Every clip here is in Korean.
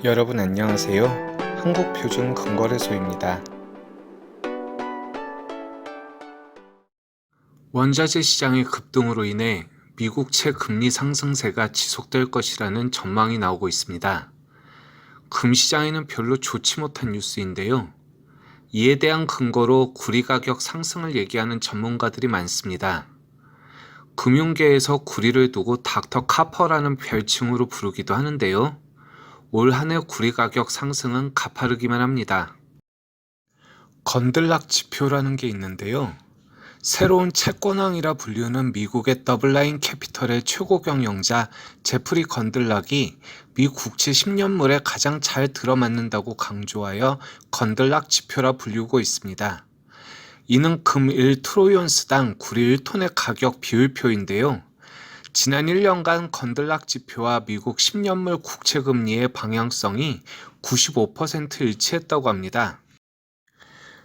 여러분 안녕하세요. 한국표준건거래소입니다. 원자재 시장의 급등으로 인해 미국채 금리 상승세가 지속될 것이라는 전망이 나오고 있습니다. 금시장에는 별로 좋지 못한 뉴스인데요. 이에 대한 근거로 구리 가격 상승을 얘기하는 전문가들이 많습니다. 금융계에서 구리를 두고 닥터 카퍼라는 별칭으로 부르기도 하는데요. 올 한 해 구리 가격 상승은 가파르기만 합니다. 건들락 지표라는 게 있는데요. 새로운 채권왕이라 불리는 미국의 더블라인 캐피털의 최고 경영자 제프리 건들락이 미 국채 10년물에 가장 잘 들어맞는다고 강조하여 건들락 지표라 불리고 있습니다. 이는 금 1트로이온스당 구리 1톤의 가격 비율표인데요. 지난 1년간 건들락 지표와 미국 10년물 국채금리의 방향성이 95% 일치했다고 합니다.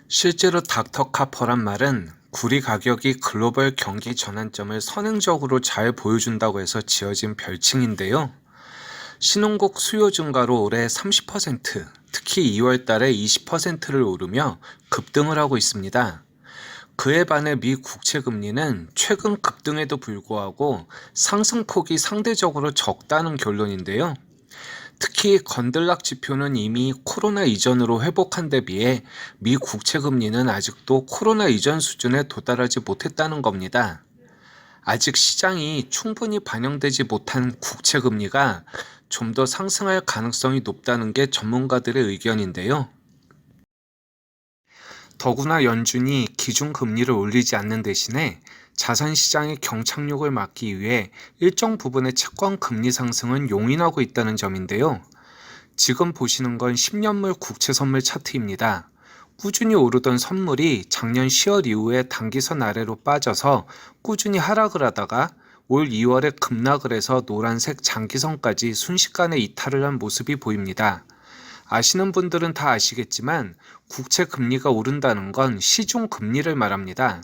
실제로 닥터 카퍼란 말은 구리 가격이 글로벌 경기 전환점을 선행적으로 잘 보여준다고 해서 지어진 별칭인데요. 신혼국 수요 증가로 올해 30%, 특히 2월 달에 20%를 오르며 급등을 하고 있습니다. 그에 반해 미 국채 금리는 최근 급등에도 불구하고 상승폭이 상대적으로 적다는 결론인데요. 특히 건들락 지표는 이미 코로나 이전으로 회복한 데 비해 미 국채 금리는 아직도 코로나 이전 수준에 도달하지 못했다는 겁니다. 아직 시장이 충분히 반영되지 못한 국채 금리가 좀 더 상승할 가능성이 높다는 게 전문가들의 의견인데요. 더구나 연준이 기준금리를 올리지 않는 대신에 자산시장의 경착륙을 막기 위해 일정 부분의 채권 금리 상승은 용인하고 있다는 점인데요. 지금 보시는 건 10년물 국채 선물 차트입니다. 꾸준히 오르던 선물이 작년 10월 이후에 단기선 아래로 빠져서 꾸준히 하락을 하다가 올 2월에 급락을 해서 노란색 장기선까지 순식간에 이탈을 한 모습이 보입니다. 아시는 분들은 다 아시겠지만 국채 금리가 오른다는 건 시중 금리를 말합니다.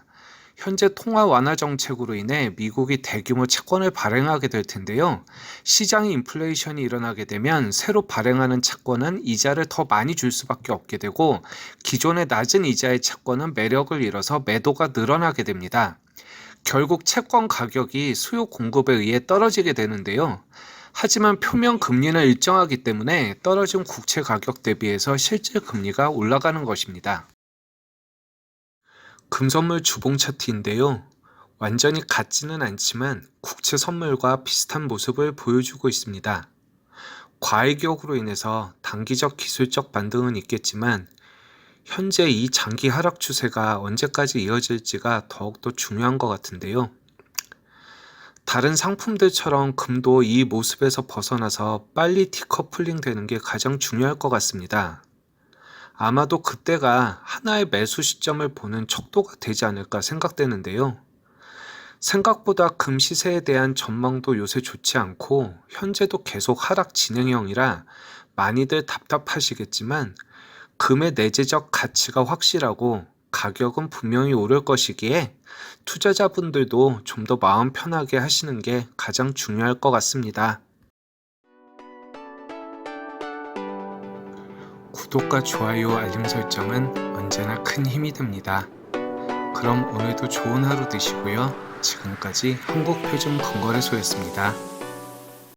현재 통화 완화 정책으로 인해 미국이 대규모 채권을 발행하게 될 텐데요. 시장의 인플레이션이 일어나게 되면 새로 발행하는 채권은 이자를 더 많이 줄 수밖에 없게 되고 기존의 낮은 이자의 채권은 매력을 잃어서 매도가 늘어나게 됩니다. 결국 채권 가격이 수요 공급에 의해 떨어지게 되는데요. 하지만 표면 금리는 일정하기 때문에 떨어진 국채 가격 대비해서 실제 금리가 올라가는 것입니다. 금선물 주봉 차트인데요. 완전히 같지는 않지만 국채 선물과 비슷한 모습을 보여주고 있습니다. 과외기억으로 인해서 단기적 기술적 반등은 있겠지만 현재 이 장기 하락 추세가 언제까지 이어질지가 더욱더 중요한 것 같은데요. 다른 상품들처럼 금도 이 모습에서 벗어나서 빨리 디커플링 되는 게 가장 중요할 것 같습니다. 아마도 그때가 하나의 매수 시점을 보는 척도가 되지 않을까 생각되는데요. 생각보다 금 시세에 대한 전망도 요새 좋지 않고 현재도 계속 하락 진행형이라 많이들 답답하시겠지만 금의 내재적 가치가 확실하고 가격은 분명히 오를 것이기에 투자자분들도 좀 더 마음 편하게 하시는 게 가장 중요할 것 같습니다. 구독과 좋아요, 알림 설정은 언제나 큰 힘이 됩니다. 그럼 오늘도 좋은 하루 되시고요. 지금까지 한국표준건거래소였습니다.